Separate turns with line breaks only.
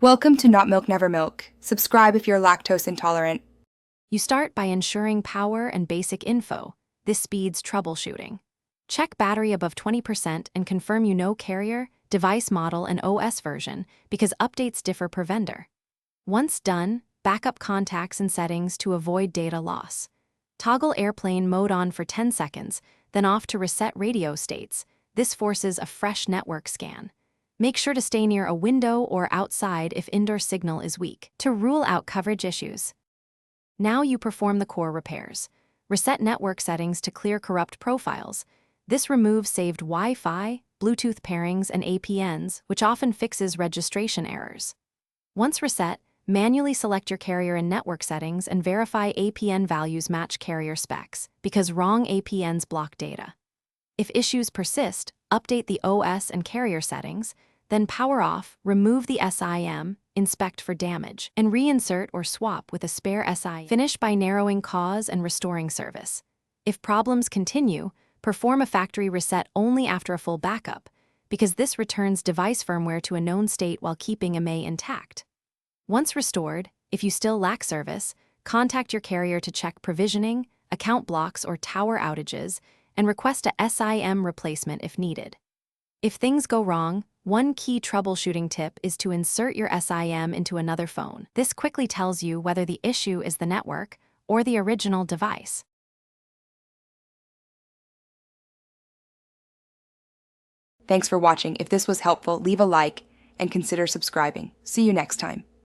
Welcome to Not Milk Never Milk. Subscribe if you're lactose intolerant.
You start by ensuring power and basic info. This speeds troubleshooting. Check battery above 20% and confirm you know carrier, device model, and OS version because updates differ per vendor. Once done, backup contacts and settings to avoid data loss. Toggle airplane mode on for 10 seconds, then off to reset radio states. This forces a fresh network scan. Make sure to stay near a window or outside if indoor signal is weak to rule out coverage issues. Now you perform the core repairs. Reset network settings to clear corrupt profiles. This removes saved Wi-Fi, Bluetooth pairings, and APNs, which often fixes registration errors. Once reset, manually select your carrier and network settings and verify APN values match carrier specs, because wrong APNs block data. If issues persist, update the OS and carrier settings, then power off, remove the SIM, inspect for damage, and reinsert or swap with a spare SIM. Finish by narrowing cause and restoring service. If problems continue, perform a factory reset only after a full backup, because this returns device firmware to a known state while keeping IMEI intact. Once restored, if you still lack service, contact your carrier to check provisioning, account blocks, or tower outages, and request a SIM replacement if needed. If things go wrong, one key troubleshooting tip is to insert your SIM into another phone. This quickly tells you whether the issue is the network or the original device.
Thanks for watching. If this was helpful, leave a like and consider subscribing. See you next time.